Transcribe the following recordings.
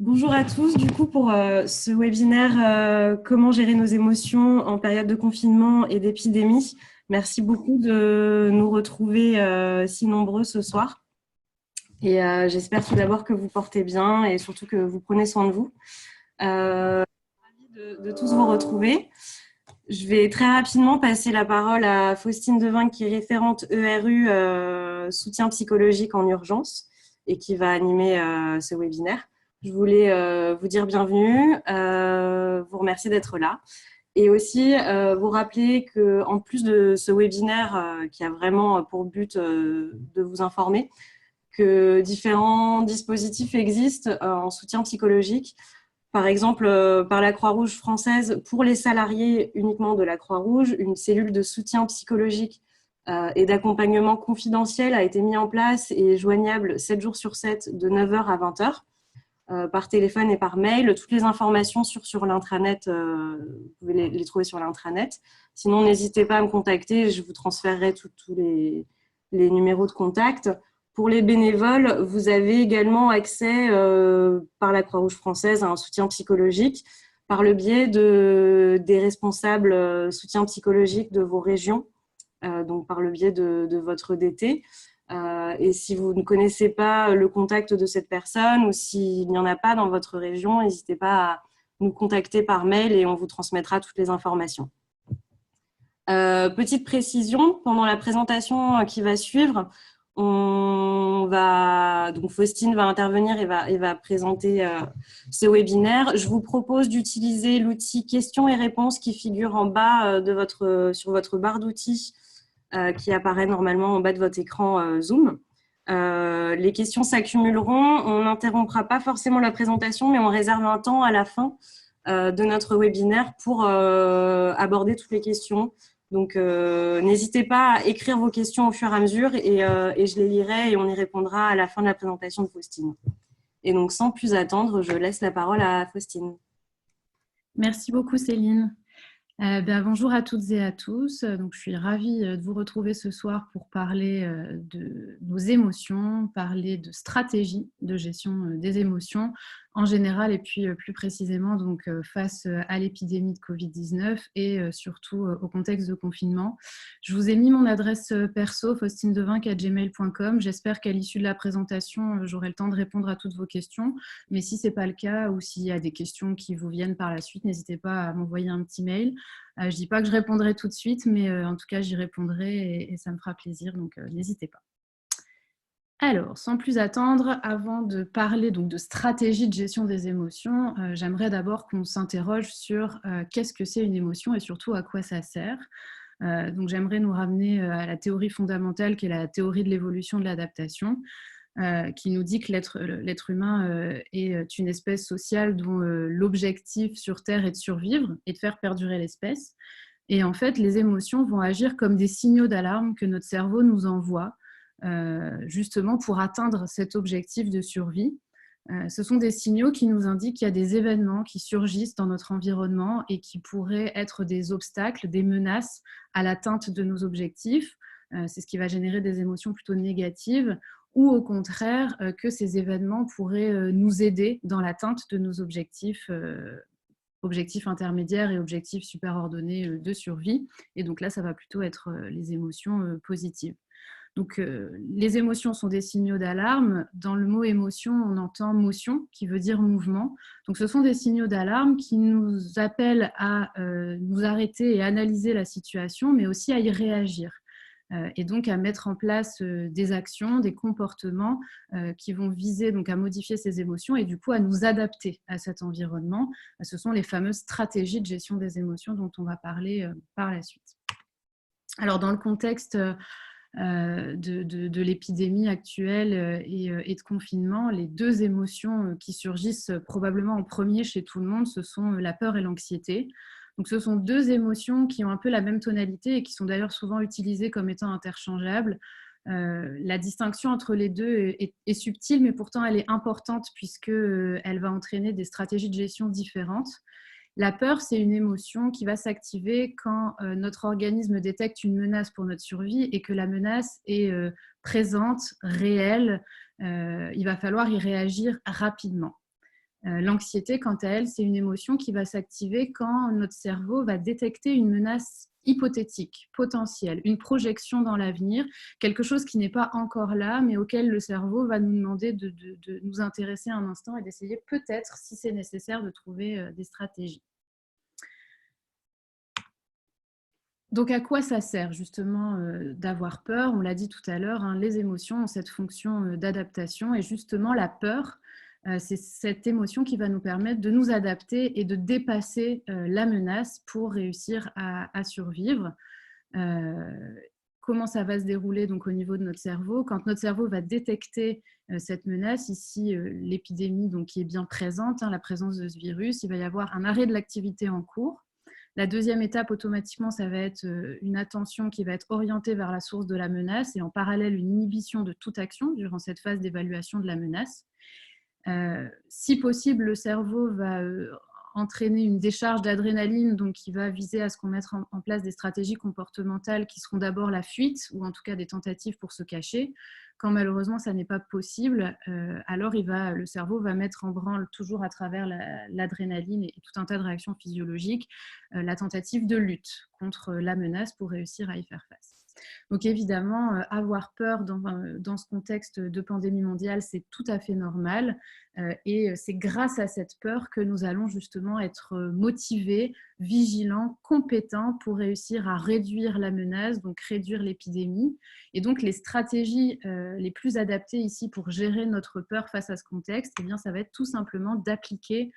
Bonjour à tous, du coup pour ce webinaire Comment gérer nos émotions en période de confinement et d'épidémie. Merci beaucoup de nous retrouver si nombreux ce soir. Et j'espère tout d'abord que vous portez bien et surtout que vous prenez soin de vous. De tous vous retrouver. Je vais très rapidement passer la parole à Faustine Devin, qui est référente ERU soutien psychologique en urgence et qui va animer ce webinaire. Je voulais vous dire bienvenue, vous remercier d'être là et aussi vous rappeler qu'en plus de ce webinaire qui a vraiment pour but de vous informer, que différents dispositifs existent en soutien psychologique. Par exemple, par la Croix-Rouge française, pour les salariés uniquement de la Croix-Rouge, une cellule de soutien psychologique et d'accompagnement confidentiel a été mise en place et joignable 7 jours sur 7 de 9 h à 20 h par téléphone et par mail. Toutes les informations sur l'intranet, vous pouvez les trouver sur l'intranet. Sinon, n'hésitez pas à me contacter, je vous transférerai tous les numéros de contact. Pour les bénévoles, vous avez également accès par la Croix-Rouge française à un soutien psychologique par le biais des responsables soutien psychologique de vos régions, donc par le biais de votre DT. Et si vous ne connaissez pas le contact de cette personne ou s'il n'y en a pas dans votre région, n'hésitez pas à nous contacter par mail et on vous transmettra toutes les informations. Petite précision, pendant la présentation qui va suivre, donc Faustine va intervenir et va présenter ce webinaire. Je vous propose d'utiliser l'outil questions et réponses qui figure en bas sur votre barre d'outils qui apparaît normalement en bas de votre écran Zoom. Les questions s'accumuleront. On n'interrompra pas forcément la présentation, mais on réserve un temps à la fin de notre webinaire pour aborder toutes les questions. Donc, n'hésitez pas à écrire vos questions au fur et à mesure et je les lirai et on y répondra à la fin de la présentation de Faustine. Et donc, sans plus attendre, je laisse la parole à Faustine. Merci beaucoup Céline. Bonjour à toutes et à tous. Donc, je suis ravie de vous retrouver ce soir pour parler de nos émotions, parler de stratégie de gestion des émotions en général et puis plus précisément donc, face à l'épidémie de Covid-19 et surtout au contexte de confinement. Je vous ai mis mon adresse perso faustinedevin@gmail.com. J'espère qu'à l'issue de la présentation, j'aurai le temps de répondre à toutes vos questions. Mais si ce n'est pas le cas ou s'il y a des questions qui vous viennent par la suite, n'hésitez pas à m'envoyer un petit mail. Je ne dis pas que je répondrai tout de suite, mais en tout cas, j'y répondrai et ça me fera plaisir, donc n'hésitez pas. Alors, sans plus attendre, avant de parler donc, de stratégie de gestion des émotions, j'aimerais d'abord qu'on s'interroge sur qu'est-ce que c'est une émotion et surtout à quoi ça sert. Donc, j'aimerais nous ramener à la théorie fondamentale qui est la théorie de l'évolution de l'adaptation. Qui nous dit que l'être humain est une espèce sociale dont l'objectif sur Terre est de survivre et de faire perdurer l'espèce. Et en fait, les émotions vont agir comme des signaux d'alarme que notre cerveau nous envoie, justement pour atteindre cet objectif de survie. Ce sont des signaux qui nous indiquent qu'il y a des événements qui surgissent dans notre environnement et qui pourraient être des obstacles, des menaces à l'atteinte de nos objectifs. C'est ce qui va générer des émotions plutôt négatives ou au contraire que ces événements pourraient nous aider dans l'atteinte de nos objectifs, objectifs intermédiaires et objectifs superordonnés de survie. Et donc là, ça va plutôt être les émotions positives. Donc, les émotions sont des signaux d'alarme. Dans le mot émotion, on entend motion, qui veut dire mouvement. Donc, ce sont des signaux d'alarme qui nous appellent à nous arrêter et analyser la situation, mais aussi à y réagir. Et donc à mettre en place des actions, des comportements qui vont viser donc à modifier ces émotions et du coup à nous adapter à cet environnement. Ce sont les fameuses stratégies de gestion des émotions dont on va parler par la suite. Alors dans le contexte de l'épidémie actuelle et de confinement, les deux émotions qui surgissent probablement en premier chez tout le monde, ce sont la peur et l'anxiété. Donc, ce sont deux émotions qui ont un peu la même tonalité et qui sont d'ailleurs souvent utilisées comme étant interchangeables. La distinction entre les deux est subtile, mais pourtant elle est importante puisqu'elle va entraîner des stratégies de gestion différentes. La peur, c'est une émotion qui va s'activer quand notre organisme détecte une menace pour notre survie et que la menace est présente, réelle. Il va falloir y réagir rapidement. L'anxiété, quant à elle, c'est une émotion qui va s'activer quand notre cerveau va détecter une menace hypothétique, potentielle, une projection dans l'avenir, quelque chose qui n'est pas encore là, mais auquel le cerveau va nous demander de nous intéresser un instant et d'essayer peut-être, si c'est nécessaire, de trouver des stratégies. Donc, à quoi ça sert justement d'avoir peur? On l'a dit tout à l'heure, hein, les émotions ont cette fonction d'adaptation et justement la peur, c'est cette émotion qui va nous permettre de nous adapter et de dépasser la menace pour réussir à survivre. Comment ça va se dérouler donc au niveau de notre cerveau? Quand notre cerveau va détecter cette menace, ici l'épidémie donc, qui est bien présente, hein, la présence de ce virus, il va y avoir un arrêt de l'activité en cours. La deuxième étape, automatiquement, ça va être une attention qui va être orientée vers la source de la menace et en parallèle une inhibition de toute action durant cette phase d'évaluation de la menace. Si possible, le cerveau va entraîner une décharge d'adrénaline, donc qui va viser à ce qu'on mette en place des stratégies comportementales qui seront d'abord la fuite ou en tout cas des tentatives pour se cacher. Quand malheureusement ça n'est pas possible, alors le cerveau va mettre en branle, toujours à travers l'adrénaline et tout un tas de réactions physiologiques, la tentative de lutte contre la menace pour réussir à y faire face. Donc évidemment, avoir peur dans ce contexte de pandémie mondiale, c'est tout à fait normal. Et c'est grâce à cette peur que nous allons justement être motivés, vigilants, compétents pour réussir à réduire la menace, donc réduire l'épidémie. Et donc les stratégies les plus adaptées ici pour gérer notre peur face à ce contexte, eh bien, ça va être tout simplement d'appliquer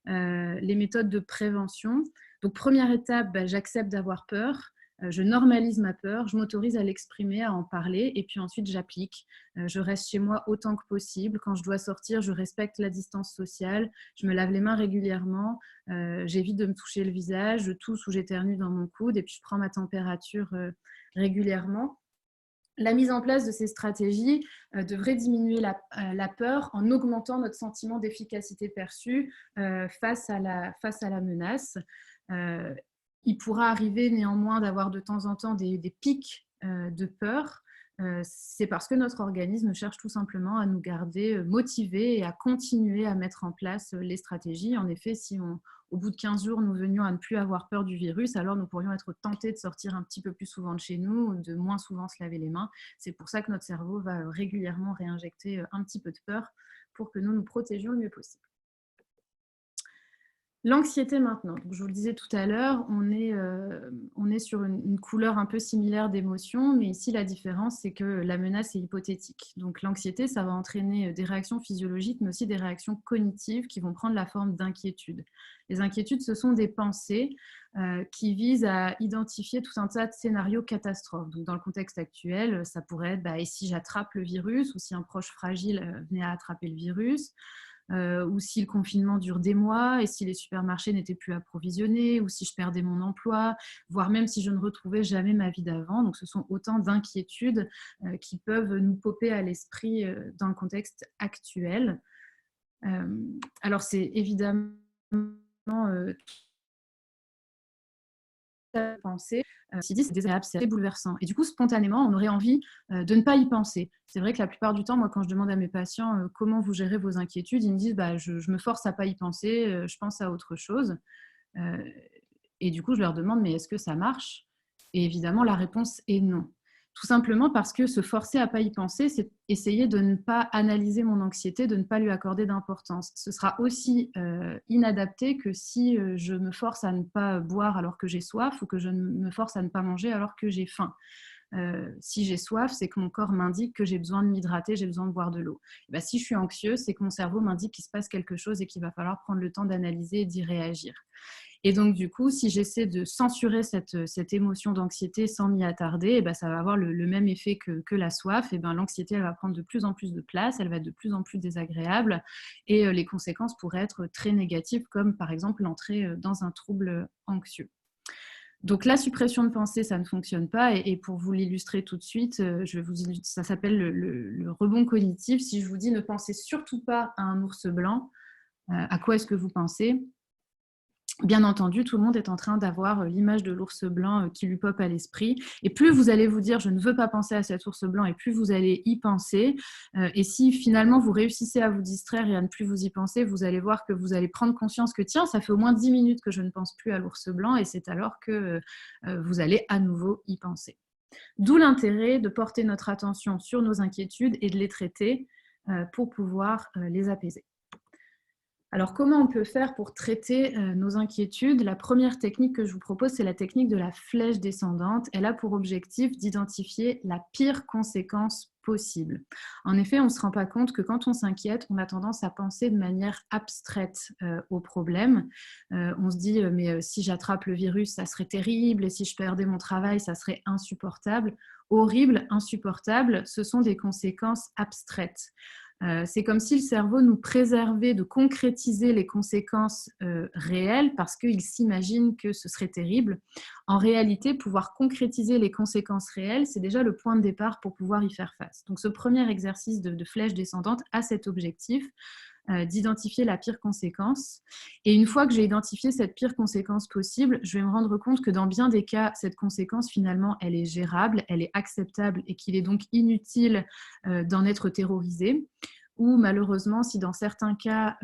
les méthodes de prévention. Donc première étape, j'accepte d'avoir peur. Je normalise ma peur, je m'autorise à l'exprimer, à en parler, et puis ensuite j'applique. Je reste chez moi autant que possible. Quand je dois sortir, je respecte la distance sociale, je me lave les mains régulièrement, j'évite de me toucher le visage, je tousse ou j'éternue dans mon coude, et puis je prends ma température régulièrement. La mise en place de ces stratégies devrait diminuer la peur en augmentant notre sentiment d'efficacité perçue face à la menace. Il pourra arriver néanmoins d'avoir de temps en temps des pics de peur. C'est parce que notre organisme cherche tout simplement à nous garder motivés et à continuer à mettre en place les stratégies. En effet, si au bout de 15 jours, nous venions à ne plus avoir peur du virus, alors nous pourrions être tentés de sortir un petit peu plus souvent de chez nous, de moins souvent se laver les mains. C'est pour ça que notre cerveau va régulièrement réinjecter un petit peu de peur pour que nous nous protégions le mieux possible. L'anxiété maintenant, donc, je vous le disais tout à l'heure, on est sur une couleur un peu similaire d'émotions, mais ici la différence c'est que la menace est hypothétique. Donc l'anxiété, ça va entraîner des réactions physiologiques, mais aussi des réactions cognitives qui vont prendre la forme d'inquiétude. Les inquiétudes, ce sont des pensées qui visent à identifier tout un tas de scénarios catastrophes. Donc dans le contexte actuel, ça pourrait être et si j'attrape le virus, ou si un proche fragile venait à attraper le virus, ou si le confinement dure des mois et si les supermarchés n'étaient plus approvisionnés ou si je perdais mon emploi, voire même si je ne retrouvais jamais ma vie d'avant. Donc ce sont autant d'inquiétudes qui peuvent nous popper à l'esprit dans le contexte actuel. Alors c'est évidemment penser, si dit c'est désagréable, c'est bouleversant. Et du coup, spontanément, on aurait envie de ne pas y penser. C'est vrai que la plupart du temps, moi, quand je demande à mes patients comment vous gérez vos inquiétudes, ils me disent je me force à ne pas y penser, je pense à autre chose. Et du coup, je leur demande mais est-ce que ça marche? Et évidemment, la réponse est non. Tout simplement parce que se forcer à ne pas y penser, c'est essayer de ne pas analyser mon anxiété, de ne pas lui accorder d'importance. Ce sera aussi inadapté que si je me force à ne pas boire alors que j'ai soif ou que je me force à ne pas manger alors que j'ai faim. Si j'ai soif, c'est que mon corps m'indique que j'ai besoin de m'hydrater, j'ai besoin de boire de l'eau. Si je suis anxieuse, c'est que mon cerveau m'indique qu'il se passe quelque chose et qu'il va falloir prendre le temps d'analyser et d'y réagir. Et donc, du coup, si j'essaie de censurer cette émotion d'anxiété sans m'y attarder, ça va avoir le même effet que la soif. Et l'anxiété, elle va prendre de plus en plus de place, elle va être de plus en plus désagréable. Et les conséquences pourraient être très négatives, comme par exemple l'entrée dans un trouble anxieux. Donc, la suppression de pensée, ça ne fonctionne pas. Et pour vous l'illustrer tout de suite, ça s'appelle le rebond cognitif. Si je vous dis ne pensez surtout pas à un ours blanc, à quoi est-ce que vous pensez ? bien entendu, tout le monde est en train d'avoir l'image de l'ours blanc qui lui pop à l'esprit. Et plus vous allez vous dire « je ne veux pas penser à cet ours blanc » et plus vous allez y penser. Et si finalement vous réussissez à vous distraire et à ne plus vous y penser, vous allez voir que vous allez prendre conscience que tiens, ça fait au moins 10 minutes que je ne pense plus à l'ours blanc, et c'est alors que vous allez à nouveau y penser. D'où l'intérêt de porter notre attention sur nos inquiétudes et de les traiter pour pouvoir les apaiser. Alors, comment on peut faire pour traiter nos inquiétudes? La première technique que je vous propose, c'est la technique de la flèche descendante. Elle a pour objectif d'identifier la pire conséquence possible. En effet, on ne se rend pas compte que quand on s'inquiète, on a tendance à penser de manière abstraite au problème. On se dit, mais si j'attrape le virus, ça serait terrible, et si je perdais mon travail, ça serait insupportable. Horrible, insupportable, ce sont des conséquences abstraites. C'est comme si le cerveau nous préservait de concrétiser les conséquences réelles parce qu'il s'imagine que ce serait terrible. En réalité, pouvoir concrétiser les conséquences réelles, c'est déjà le point de départ pour pouvoir y faire face. Donc ce premier exercice de flèche descendante a cet objectif d'identifier la pire conséquence. Et une fois que j'ai identifié cette pire conséquence possible, je vais me rendre compte que dans bien des cas, cette conséquence, finalement, elle est gérable, elle est acceptable et qu'il est donc inutile d'en être terrorisé. Ou malheureusement, si dans certains cas,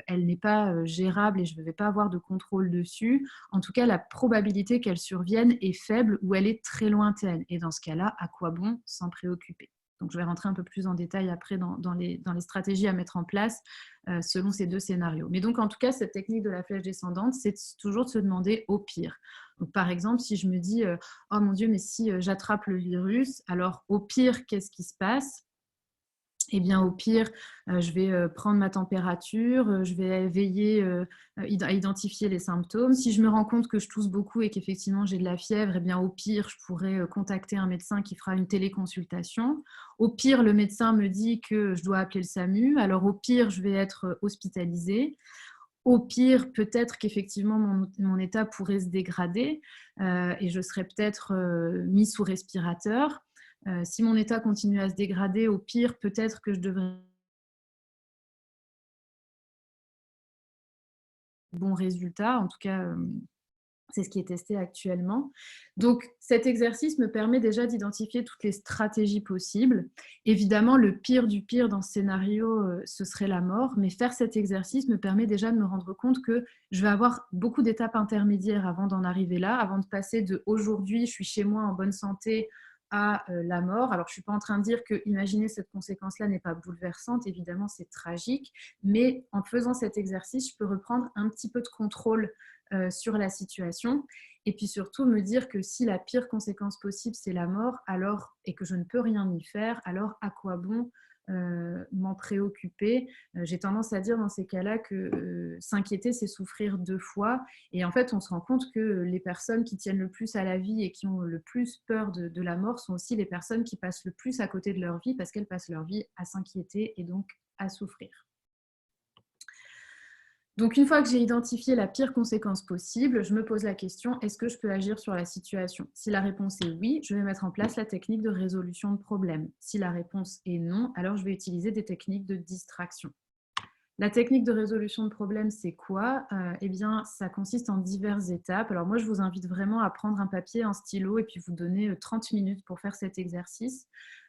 elle n'est pas gérable et je ne vais pas avoir de contrôle dessus, en tout cas, la probabilité qu'elle survienne est faible ou elle est très lointaine. Et dans ce cas-là, à quoi bon s'en préoccuper? Donc, je vais rentrer un peu plus en détail après dans les stratégies à mettre en place selon ces deux scénarios. Mais donc, en tout cas, cette technique de la flèche descendante, c'est toujours de se demander au pire. Donc, par exemple, si je me dis « Oh mon Dieu, mais si j'attrape le virus, alors au pire, qu'est-ce qui se passe ?» Eh bien, au pire, je vais prendre ma température, je vais veiller à identifier les symptômes. Si je me rends compte que je tousse beaucoup et qu'effectivement j'ai de la fièvre, eh bien, au pire, je pourrais contacter un médecin qui fera une téléconsultation. Au pire, le médecin me dit que je dois appeler le SAMU. Alors, au pire, je vais être hospitalisée. Au pire, peut-être qu'effectivement, mon état pourrait se dégrader et je serais peut-être mis sous respirateur. Si mon état continue à se dégrader, au pire, peut-être que je devrais bon résultat. En tout cas, c'est ce qui est testé actuellement. Donc, cet exercice me permet déjà d'identifier toutes les stratégies possibles. Évidemment, le pire du pire dans ce scénario, ce serait la mort. Mais faire cet exercice me permet déjà de me rendre compte que je vais avoir beaucoup d'étapes intermédiaires avant d'en arriver là, avant de passer de aujourd'hui, je suis chez moi en bonne santé, à la mort. Alors, je ne suis pas en train de dire que imaginer cette conséquence-là n'est pas bouleversante. Évidemment, c'est tragique. Mais en faisant cet exercice, je peux reprendre un petit peu de contrôle sur la situation et puis surtout me dire que si la pire conséquence possible c'est la mort alors, et que je ne peux rien y faire, alors à quoi bon m'en préoccuper? J'ai tendance à dire dans ces cas-là que s'inquiéter c'est souffrir deux fois, et en fait on se rend compte que les personnes qui tiennent le plus à la vie et qui ont le plus peur de la mort sont aussi les personnes qui passent le plus à côté de leur vie parce qu'elles passent leur vie à s'inquiéter et donc à souffrir. Donc, une fois que j'ai identifié la pire conséquence possible, je me pose la question, est-ce que je peux agir sur la situation? Si la réponse est oui, je vais mettre en place la technique de résolution de problème. Si la réponse est non, alors je vais utiliser des techniques de distraction. La technique de résolution de problème, c'est quoi? Eh bien, ça consiste en diverses étapes. Alors moi, je vous invite vraiment à prendre un papier, un stylo et puis vous donner 30 minutes pour faire cet exercice.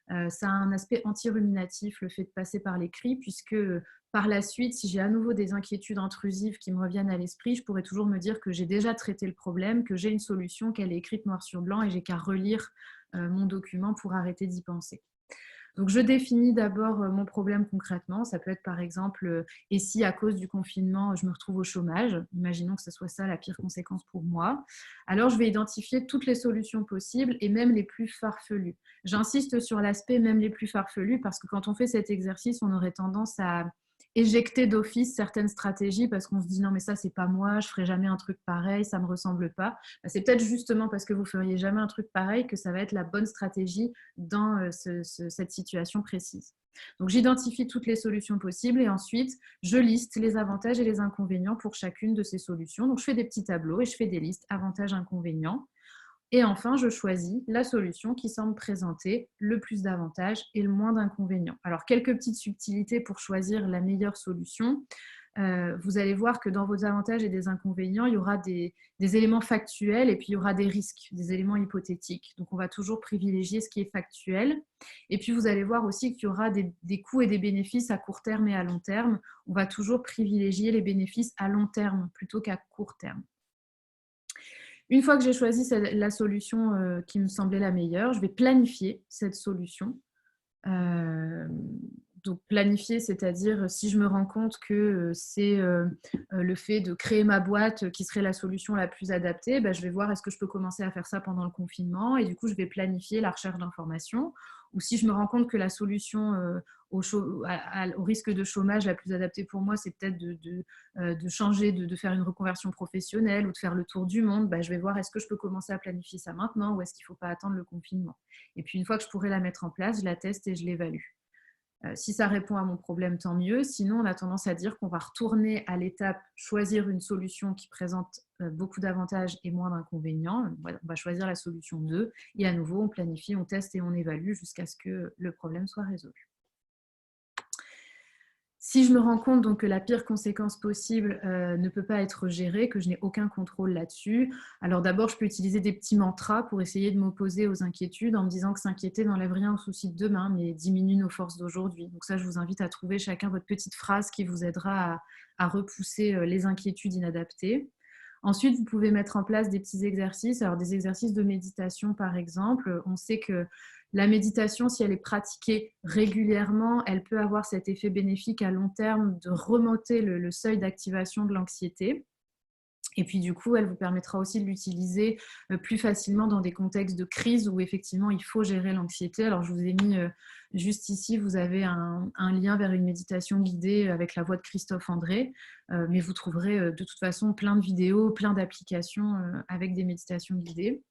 Ça a un aspect anti-ruminatif, le fait de passer par l'écrit, puisque par la suite, si j'ai à nouveau des inquiétudes intrusives qui me reviennent à l'esprit, je pourrais toujours me dire que j'ai déjà traité le problème, que j'ai une solution, qu'elle est écrite noir sur blanc et j'ai qu'à relire mon document pour arrêter d'y penser. Donc, je définis d'abord mon problème concrètement. Ça peut être par exemple, et si à cause du confinement, je me retrouve au chômage, imaginons que ce soit ça la pire conséquence pour moi, alors je vais identifier toutes les solutions possibles et même les plus farfelues. J'insiste sur l'aspect même les plus farfelues parce que quand on fait cet exercice, on aurait tendance à éjecter d'office certaines stratégies parce qu'on se dit non mais ça c'est pas moi, je ferai jamais un truc pareil, ça me ressemble pas. C'est peut-être justement parce que vous feriez jamais un truc pareil que ça va être la bonne stratégie dans cette situation précise. Donc j'identifie toutes les solutions possibles et ensuite je liste les avantages et les inconvénients pour chacune de ces solutions. Donc je fais des petits tableaux et je fais des listes avantages, inconvénients. Et enfin, je choisis la solution qui semble présenter le plus d'avantages et le moins d'inconvénients. Alors, quelques petites subtilités pour choisir la meilleure solution. vous allez voir que dans vos avantages et des inconvénients, il y aura des éléments factuels et puis il y aura des risques, des éléments hypothétiques. Donc, on va toujours privilégier ce qui est factuel. Et puis, vous allez voir aussi qu'il y aura des coûts et des bénéfices à court terme et à long terme. On va toujours privilégier les bénéfices à long terme plutôt qu'à court terme. Une fois que j'ai choisi la solution qui me semblait la meilleure, je vais planifier cette solution. Donc planifier, c'est-à-dire si je me rends compte que c'est le fait de créer ma boîte qui serait la solution la plus adaptée, je vais voir est-ce que je peux commencer à faire ça pendant le confinement et du coup je vais planifier la recherche d'informations. Ou si je me rends compte que la solution au risque de chômage la plus adaptée pour moi, c'est peut-être de changer, de faire une reconversion professionnelle ou de faire le tour du monde, je vais voir est-ce que je peux commencer à planifier ça maintenant ou est-ce qu'il ne faut pas attendre le confinement. Et puis une fois que je pourrai la mettre en place, je la teste et je l'évalue. Si ça répond à mon problème, tant mieux. Sinon, on a tendance à dire qu'on va retourner à l'étape choisir une solution qui présente beaucoup d'avantages et moins d'inconvénients. On va choisir la solution 2 et à nouveau, on planifie, on teste et on évalue jusqu'à ce que le problème soit résolu. Si je me rends compte donc, que la pire conséquence possible ne peut pas être gérée, que je n'ai aucun contrôle là-dessus, alors d'abord, je peux utiliser des petits mantras pour essayer de m'opposer aux inquiétudes en me disant que s'inquiéter n'enlève rien aux soucis de demain, mais diminue nos forces d'aujourd'hui. Donc ça, je vous invite à trouver chacun votre petite phrase qui vous aidera à repousser les inquiétudes inadaptées. Ensuite, vous pouvez mettre en place des petits exercices. Alors, des exercices de méditation, par exemple. On sait que la méditation, si elle est pratiquée régulièrement, elle peut avoir cet effet bénéfique à long terme de remonter le seuil d'activation de l'anxiété. Et puis du coup, elle vous permettra aussi de l'utiliser plus facilement dans des contextes de crise où effectivement il faut gérer l'anxiété. Alors je vous ai mis juste ici, vous avez un lien vers une méditation guidée avec la voix de Christophe André, mais vous trouverez de toute façon plein de vidéos, plein d'applications avec des méditations guidées.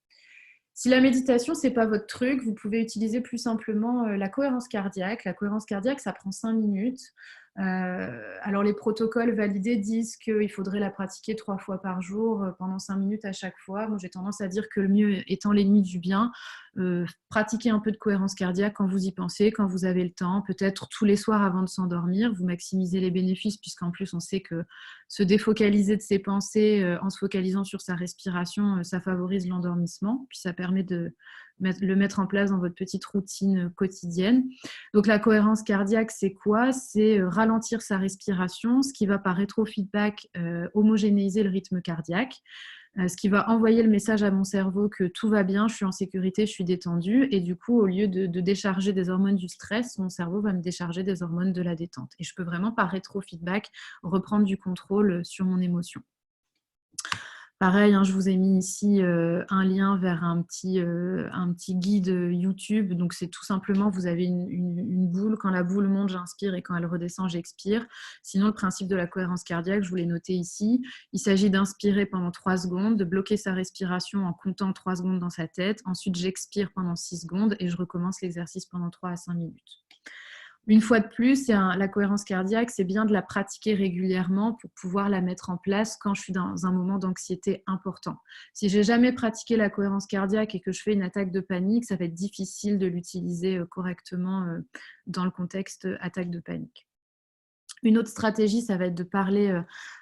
Si la méditation, ce n'est pas votre truc, vous pouvez utiliser plus simplement la cohérence cardiaque. La cohérence cardiaque, ça prend 5 minutes. Alors, les protocoles validés disent qu'il faudrait la pratiquer 3 fois par jour pendant 5 minutes à chaque fois. Moi, j'ai tendance à dire que le mieux étant l'ennemi du bien, pratiquez un peu de cohérence cardiaque quand vous y pensez, quand vous avez le temps, peut-être tous les soirs avant de s'endormir. Vous maximisez les bénéfices puisqu'en plus, on sait que se défocaliser de ses pensées en se focalisant sur sa respiration, ça favorise l'endormissement, puis ça permet de le mettre en place dans votre petite routine quotidienne. Donc la cohérence cardiaque, c'est quoi? C'est ralentir sa respiration, ce qui va par rétrofeedback homogénéiser le rythme cardiaque, ce qui va envoyer le message à mon cerveau que tout va bien, je suis en sécurité, je suis détendue. Et du coup, au lieu de décharger des hormones du stress, mon cerveau va me décharger des hormones de la détente. Et je peux vraiment par rétrofeedback reprendre du contrôle sur mon émotion. Pareil, je vous ai mis ici un lien vers un petit guide YouTube. Donc, c'est tout simplement, vous avez une boule. Quand la boule monte, j'inspire et quand elle redescend, j'expire. Sinon, le principe de la cohérence cardiaque, je vous l'ai noté ici. Il s'agit d'inspirer pendant 3 secondes, de bloquer sa respiration en comptant 3 secondes dans sa tête. Ensuite, j'expire pendant 6 secondes et je recommence l'exercice pendant 3 à 5 minutes. Une fois de plus, la cohérence cardiaque, c'est bien de la pratiquer régulièrement pour pouvoir la mettre en place quand je suis dans un moment d'anxiété important. Si je n'ai jamais pratiqué la cohérence cardiaque et que je fais une attaque de panique, ça va être difficile de l'utiliser correctement dans le contexte attaque de panique. Une autre stratégie, ça va être de parler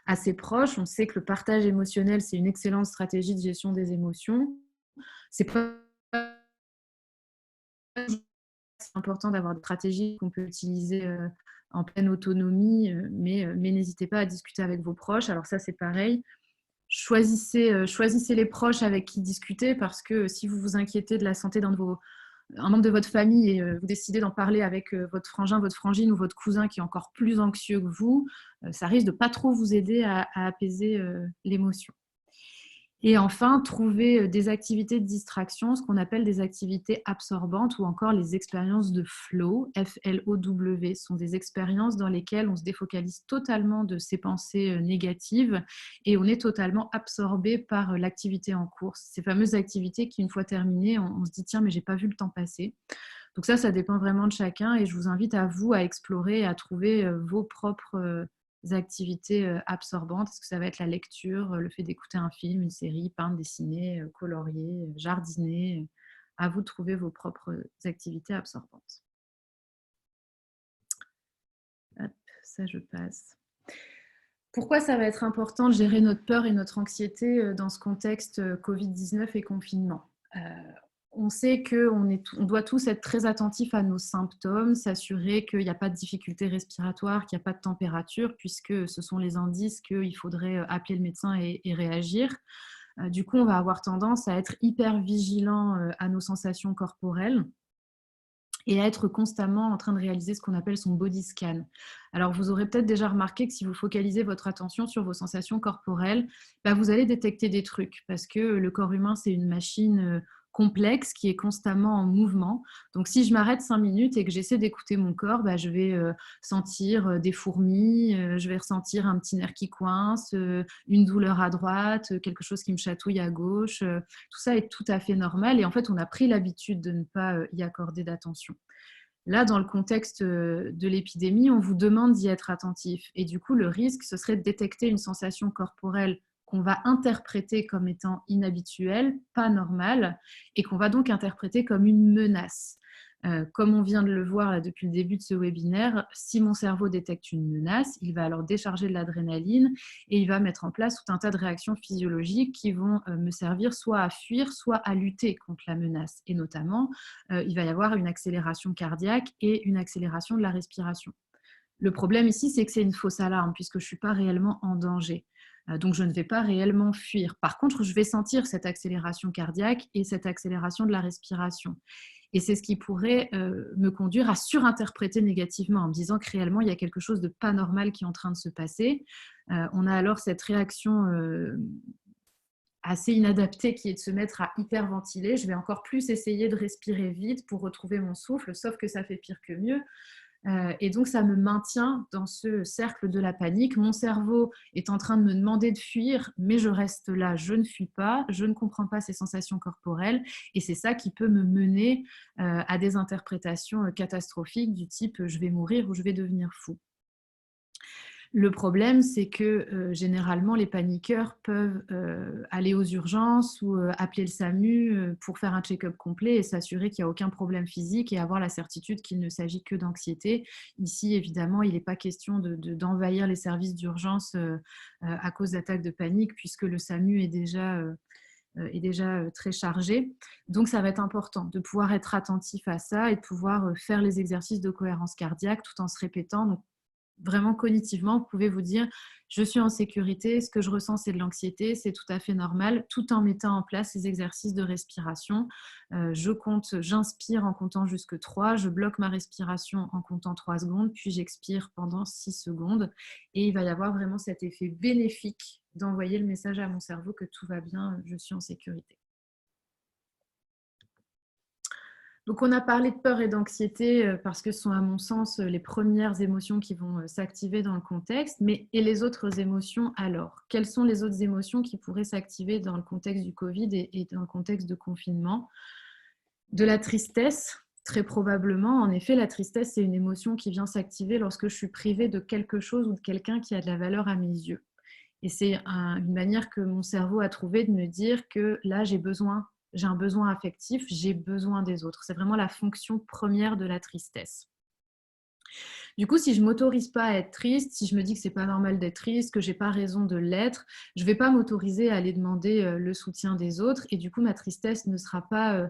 à ses proches. On sait que le partage émotionnel, c'est une excellente stratégie de gestion des émotions. C'est pas important d'avoir des stratégies qu'on peut utiliser en pleine autonomie, mais n'hésitez pas à discuter avec vos proches. Alors ça, c'est pareil. Choisissez les proches avec qui discuter parce que si vous vous inquiétez de la santé d'un membre de votre famille et vous décidez d'en parler avec votre frangin, votre frangine ou votre cousin qui est encore plus anxieux que vous, ça risque de ne pas trop vous aider à apaiser l'émotion. Et enfin, trouver des activités de distraction, ce qu'on appelle des activités absorbantes ou encore les expériences de flow, F-L-O-W, sont des expériences dans lesquelles on se défocalise totalement de ses pensées négatives et on est totalement absorbé par l'activité en cours. Ces fameuses activités qui, une fois terminées, on se dit « tiens, mais j'ai pas vu le temps passer ». Donc ça dépend vraiment de chacun et je vous invite à vous à explorer et à trouver vos propres activités absorbantes. Est-ce que ça va être la lecture, le fait d'écouter un film, une série, peindre, dessiner, colorier, jardiner? À vous de trouver vos propres activités absorbantes. Hop, ça je passe. Pourquoi ça va être important de gérer notre peur et notre anxiété dans ce contexte Covid-19 et confinement? On sait qu'on doit tous être très attentifs à nos symptômes, s'assurer qu'il n'y a pas de difficultés respiratoires, qu'il n'y a pas de température, puisque ce sont les indices qu'il faudrait appeler le médecin et réagir. Du coup, on va avoir tendance à être hyper vigilant à nos sensations corporelles et à être constamment en train de réaliser ce qu'on appelle son body scan. Alors, vous aurez peut-être déjà remarqué que si vous focalisez votre attention sur vos sensations corporelles, vous allez détecter des trucs parce que le corps humain, c'est une machine complexe qui est constamment en mouvement. Donc, si je m'arrête 5 minutes et que j'essaie d'écouter mon corps, je vais sentir des fourmis, je vais ressentir un petit nerf qui coince, une douleur à droite, quelque chose qui me chatouille à gauche. Tout ça est tout à fait normal et en fait, on a pris l'habitude de ne pas y accorder d'attention. Là, dans le contexte de l'épidémie, on vous demande d'y être attentif. Et du coup, le risque, ce serait de détecter une sensation corporelle qu'on va interpréter comme étant inhabituelle, pas normale, et qu'on va donc interpréter comme une menace. Comme on vient de le voir là, depuis le début de ce webinaire, si mon cerveau détecte une menace, il va alors décharger de l'adrénaline et il va mettre en place tout un tas de réactions physiologiques qui vont me servir soit à fuir, soit à lutter contre la menace. Et notamment, il va y avoir une accélération cardiaque et une accélération de la respiration. Le problème ici, c'est que c'est une fausse alarme puisque je ne suis pas réellement en danger. Donc, je ne vais pas réellement fuir. Par contre, je vais sentir cette accélération cardiaque et cette accélération de la respiration. Et c'est ce qui pourrait me conduire à surinterpréter négativement en me disant que réellement, il y a quelque chose de pas normal qui est en train de se passer. On a alors cette réaction assez inadaptée qui est de se mettre à hyperventiler. Je vais encore plus essayer de respirer vite pour retrouver mon souffle, sauf que ça fait pire que mieux. Et donc, ça me maintient dans ce cercle de la panique. Mon cerveau est en train de me demander de fuir, mais je reste là, je ne fuis pas, je ne comprends pas ces sensations corporelles. Et c'est ça qui peut me mener à des interprétations catastrophiques du type « je vais mourir » ou « je vais devenir fou ». Le problème, c'est que généralement, les paniqueurs peuvent aller aux urgences ou appeler le SAMU pour faire un check-up complet et s'assurer qu'il n'y a aucun problème physique et avoir la certitude qu'il ne s'agit que d'anxiété. Ici, évidemment, il n'est pas question d'envahir les services d'urgence à cause d'attaques de panique puisque le SAMU est déjà très chargé. Donc, ça va être important de pouvoir être attentif à ça et de pouvoir faire les exercices de cohérence cardiaque tout en se répétant. Donc, vraiment cognitivement, vous pouvez vous dire « je suis en sécurité, ce que je ressens c'est de l'anxiété, c'est tout à fait normal », tout en mettant en place ces exercices de respiration. J'inspire en comptant jusque 3, je bloque ma respiration en comptant 3 secondes, puis j'expire pendant 6 secondes. Et il va y avoir vraiment cet effet bénéfique d'envoyer le message à mon cerveau que tout va bien, je suis en sécurité. Donc, on a parlé de peur et d'anxiété parce que ce sont, à mon sens, les premières émotions qui vont s'activer dans le contexte. Mais et les autres émotions alors? Quelles sont les autres émotions qui pourraient s'activer dans le contexte du Covid et dans le contexte de confinement? De la tristesse, très probablement. En effet, la tristesse, c'est une émotion qui vient s'activer lorsque je suis privée de quelque chose ou de quelqu'un qui a de la valeur à mes yeux. Et c'est une manière que mon cerveau a trouvé de me dire que là, j'ai un besoin affectif, j'ai besoin des autres. C'est vraiment la fonction première de la tristesse. Du coup, si je ne m'autorise pas à être triste, si je me dis que ce n'est pas normal d'être triste, que je n'ai pas raison de l'être, je ne vais pas m'autoriser à aller demander le soutien des autres et du coup, ma tristesse ne sera pas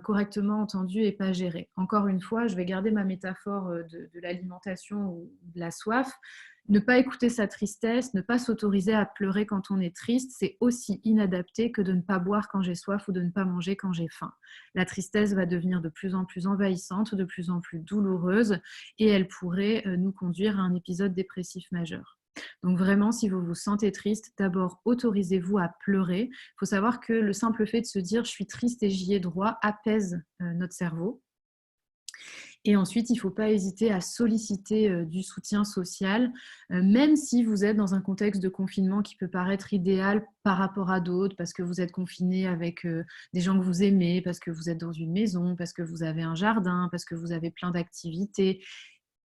correctement entendue et pas gérée. Encore une fois, je vais garder ma métaphore de l'alimentation ou de la soif. Ne pas écouter sa tristesse, ne pas s'autoriser à pleurer quand on est triste, c'est aussi inadapté que de ne pas boire quand j'ai soif ou de ne pas manger quand j'ai faim. La tristesse va devenir de plus en plus envahissante, de plus en plus douloureuse et elle pourrait nous conduire à un épisode dépressif majeur. Donc vraiment, si vous vous sentez triste, d'abord autorisez-vous à pleurer. Il faut savoir que le simple fait de se dire « je suis triste et j'y ai droit » apaise notre cerveau. Et ensuite, il ne faut pas hésiter à solliciter du soutien social, même si vous êtes dans un contexte de confinement qui peut paraître idéal par rapport à d'autres, parce que vous êtes confiné avec des gens que vous aimez, parce que vous êtes dans une maison, parce que vous avez un jardin, parce que vous avez plein d'activités.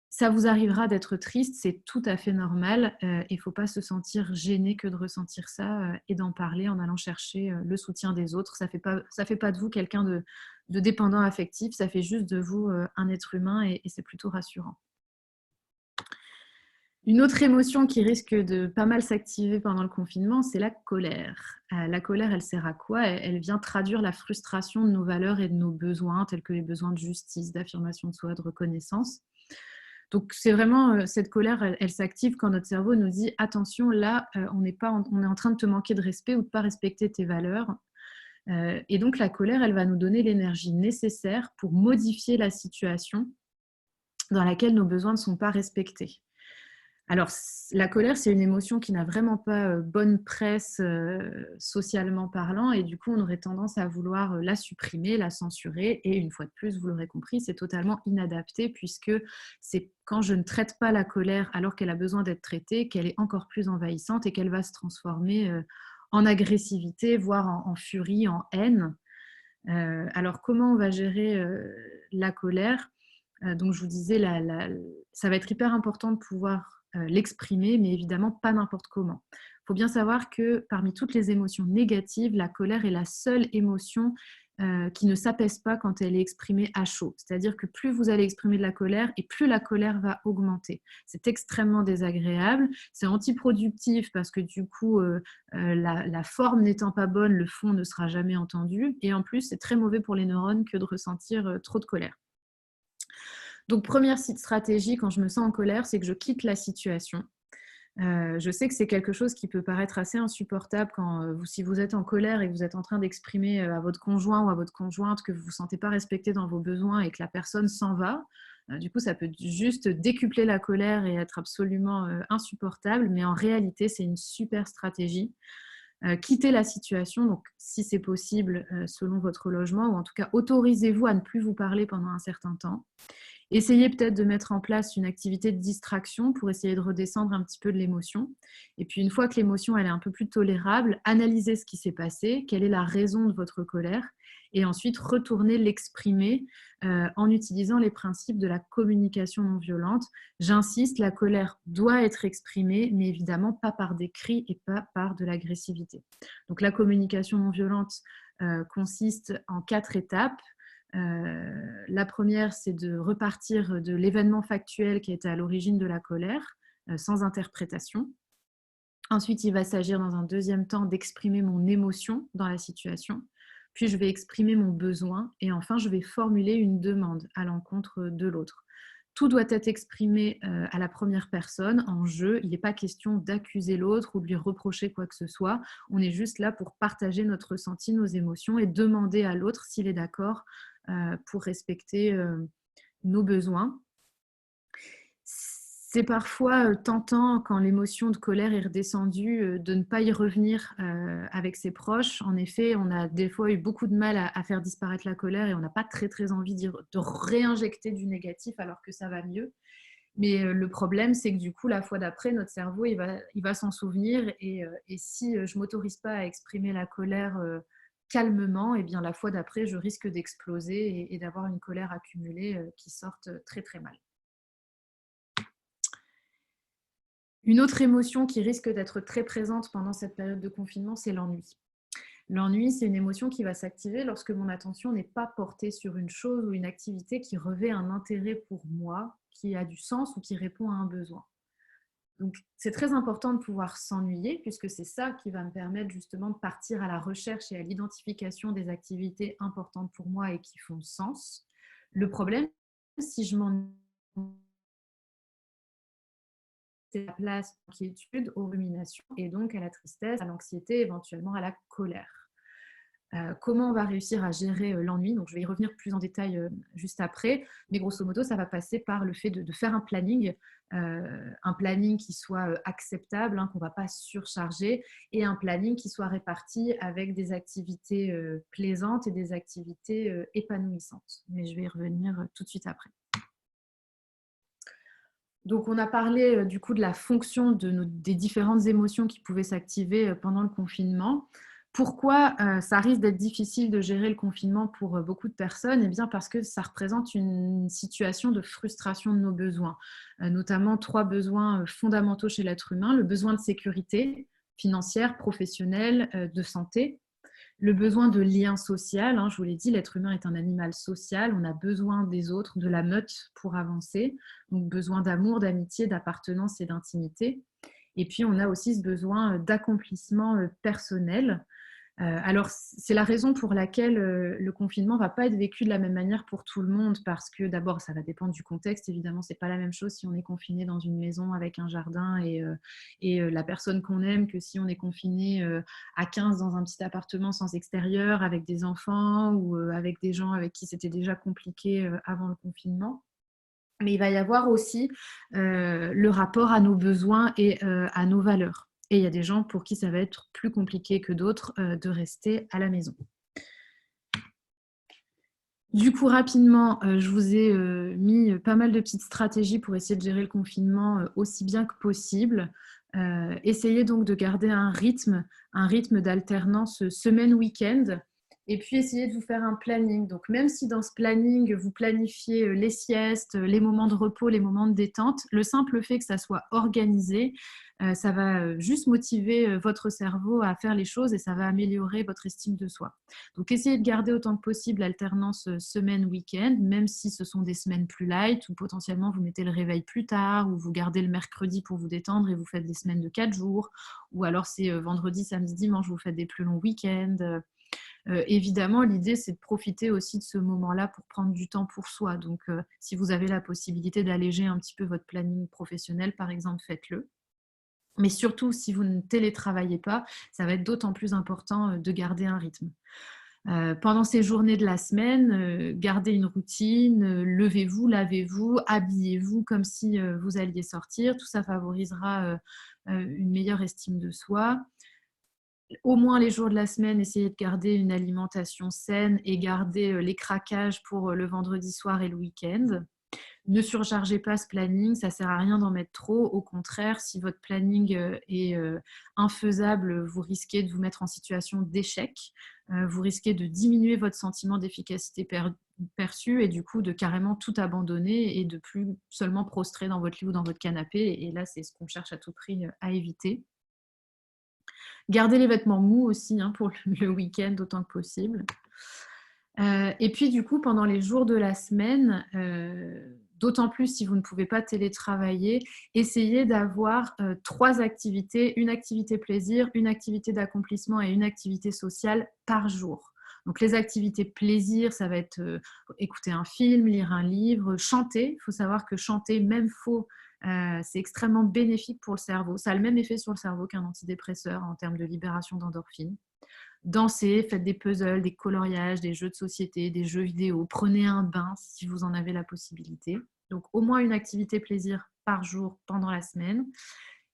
Ça vous arrivera d'être triste, c'est tout à fait normal. Il ne faut pas se sentir gêné que de ressentir ça et d'en parler en allant chercher le soutien des autres. Ça fait pas de vous quelqu'un de dépendant affectif, ça fait juste de vous un être humain et c'est plutôt rassurant. Une autre émotion qui risque de pas mal s'activer pendant le confinement, c'est la colère. La colère, elle sert à quoi? Elle vient traduire la frustration de nos valeurs et de nos besoins, tels que les besoins de justice, d'affirmation de soi, de reconnaissance. Donc, c'est vraiment cette colère, elle s'active quand notre cerveau nous dit attention, là, on est en train de te manquer de respect ou de ne pas respecter tes valeurs. Et donc, la colère, elle va nous donner l'énergie nécessaire pour modifier la situation dans laquelle nos besoins ne sont pas respectés. Alors, la colère, c'est une émotion qui n'a vraiment pas bonne presse socialement parlant, et du coup, on aurait tendance à vouloir la supprimer, la censurer, et une fois de plus, vous l'aurez compris, c'est totalement inadapté, puisque c'est quand je ne traite pas la colère alors qu'elle a besoin d'être traitée, qu'elle est encore plus envahissante et qu'elle va se transformer en agressivité, voire en furie, en haine. Alors, comment on va gérer la colère? Donc, je vous disais, ça va être hyper important de pouvoir l'exprimer, mais évidemment pas n'importe comment. Il faut bien savoir que parmi toutes les émotions négatives, la colère est la seule émotion qui ne s'apaise pas quand elle est exprimée à chaud. C'est-à-dire que plus vous allez exprimer de la colère et plus la colère va augmenter. C'est extrêmement désagréable, c'est antiproductif parce que du coup, la forme n'étant pas bonne, le fond ne sera jamais entendu. Et en plus, c'est très mauvais pour les neurones que de ressentir trop de colère. Donc, première stratégie quand je me sens en colère, c'est que je quitte la situation. Je sais que c'est quelque chose qui peut paraître assez insupportable si vous êtes en colère et que vous êtes en train d'exprimer à votre conjoint ou à votre conjointe que vous ne vous sentez pas respecté dans vos besoins et que la personne s'en va. Du coup, ça peut juste décupler la colère et être absolument insupportable, mais en réalité, c'est une super stratégie. Quitter la situation, donc si c'est possible, selon votre logement, ou en tout cas, autorisez-vous à ne plus vous parler pendant un certain temps. Essayez peut-être de mettre en place une activité de distraction pour essayer de redescendre un petit peu de l'émotion. Et puis, une fois que l'émotion elle est un peu plus tolérable, analysez ce qui s'est passé, quelle est la raison de votre colère, et ensuite retournez l'exprimer en utilisant les principes de la communication non violente. J'insiste, la colère doit être exprimée, mais évidemment pas par des cris et pas par de l'agressivité. Donc, la communication non violente consiste en 4 étapes. La première, c'est de repartir de l'événement factuel qui était à l'origine de la colère, sans interprétation. Ensuite, il va s'agir dans un deuxième temps d'exprimer mon émotion dans la situation. Puis, je vais exprimer mon besoin. Et enfin, je vais formuler une demande à l'encontre de l'autre. Tout doit être exprimé à la première personne, en jeu. Il n'est pas question d'accuser l'autre ou de lui reprocher quoi que ce soit. On est juste là pour partager notre ressenti, nos émotions et demander à l'autre s'il est d'accord pour respecter nos besoins. C'est parfois tentant, quand l'émotion de colère est redescendue, de ne pas y revenir avec ses proches. En effet, on a des fois eu beaucoup de mal à faire disparaître la colère et on n'a pas très envie de réinjecter du négatif alors que ça va mieux. Mais le problème, c'est que du coup, la fois d'après, notre cerveau, il va s'en souvenir. Et si je ne m'autorise pas à exprimer la colère calmement, et bien la fois d'après, je risque d'exploser et d'avoir une colère accumulée qui sorte très mal. Une autre émotion qui risque d'être très présente pendant cette période de confinement, c'est l'ennui. L'ennui, c'est une émotion qui va s'activer lorsque mon attention n'est pas portée sur une chose ou une activité qui revêt un intérêt pour moi, qui a du sens ou qui répond à un besoin. Donc, c'est très important de pouvoir s'ennuyer, puisque c'est ça qui va me permettre justement de partir à la recherche et à l'identification des activités importantes pour moi et qui font sens. Le problème, si je m'ennuie, c'est la place à l'inquiétude, aux ruminations et donc à la tristesse, à l'anxiété, éventuellement à la colère. Comment on va réussir à gérer l'ennui? Donc, je vais y revenir plus en détail juste après. Mais grosso modo, ça va passer par le fait de faire un planning qui soit acceptable, qu'on ne va pas surcharger, et un planning qui soit réparti avec des activités plaisantes et des activités épanouissantes. Mais je vais y revenir tout de suite après. Donc, on a parlé du coup de la fonction des différentes émotions qui pouvaient s'activer pendant le confinement. Pourquoi ça risque d'être difficile de gérer le confinement pour beaucoup de personnes? Eh bien, parce que ça représente une situation de frustration de nos besoins, notamment 3 besoins fondamentaux chez l'être humain: le besoin de sécurité financière, professionnelle, de santé, Le besoin de lien social, je vous l'ai dit, l'être humain est un animal social, on a besoin des autres, de la meute pour avancer, donc besoin d'amour, d'amitié, d'appartenance et d'intimité. Et puis on a aussi ce besoin d'accomplissement personnel. Alors, c'est la raison pour laquelle le confinement ne va pas être vécu de la même manière pour tout le monde, parce que d'abord, ça va dépendre du contexte. Évidemment, ce n'est pas la même chose si on est confiné dans une maison avec un jardin et la personne qu'on aime que si on est confiné à 15 dans un petit appartement sans extérieur, avec des enfants ou avec des gens avec qui c'était déjà compliqué avant le confinement. Mais il va y avoir aussi le rapport à nos besoins et à nos valeurs. Et il y a des gens pour qui ça va être plus compliqué que d'autres de rester à la maison. Du coup, rapidement, je vous ai mis pas mal de petites stratégies pour essayer de gérer le confinement aussi bien que possible. Essayez donc de garder un rythme d'alternance semaine-week-end. Et puis, essayez de vous faire un planning. Donc, même si dans ce planning, vous planifiez les siestes, les moments de repos, les moments de détente, le simple fait que ça soit organisé, ça va juste motiver votre cerveau à faire les choses et ça va améliorer votre estime de soi. Donc, essayez de garder autant que possible l'alternance semaine-week-end, même si ce sont des semaines plus light ou potentiellement vous mettez le réveil plus tard ou vous gardez le mercredi pour vous détendre et vous faites des semaines de 4 jours ou alors c'est vendredi, samedi, dimanche, vous faites des plus longs week-ends. Évidemment, l'idée, c'est de profiter aussi de ce moment-là pour prendre du temps pour soi. Donc, si vous avez la possibilité d'alléger un petit peu votre planning professionnel, par exemple, faites-le. Mais surtout, si vous ne télétravaillez pas, ça va être d'autant plus important de garder un rythme. Pendant ces journées de la semaine, gardez une routine, levez-vous, lavez-vous, habillez-vous comme si vous alliez sortir. Tout ça favorisera une meilleure estime de soi. Au moins les jours de la semaine, essayez de garder une alimentation saine et garder les craquages pour le vendredi soir et le week-end. Ne surchargez pas ce planning, ça ne sert à rien d'en mettre trop. Au contraire, si votre planning est infaisable, vous risquez de vous mettre en situation d'échec. Vous risquez de diminuer votre sentiment d'efficacité perçu et du coup de carrément tout abandonner et de plus seulement prostrer dans votre lit ou dans votre canapé. Et là, c'est ce qu'on cherche à tout prix à éviter. Gardez les vêtements mous aussi pour le week-end autant que possible. Et puis du coup, pendant les jours de la semaine, d'autant plus si vous ne pouvez pas télétravailler, essayez d'avoir 3 activités, une activité plaisir, une activité d'accomplissement et une activité sociale par jour. Donc les activités plaisir, ça va être écouter un film, lire un livre, chanter. Il faut savoir que chanter, même faux, c'est extrêmement bénéfique pour le cerveau. Ça a le même effet sur le cerveau qu'un antidépresseur en termes de libération d'endorphines. Dansez, faites des puzzles, des coloriages, des jeux de société, des jeux vidéo. Prenez un bain si vous en avez la possibilité. Donc au moins une activité plaisir par jour pendant la semaine.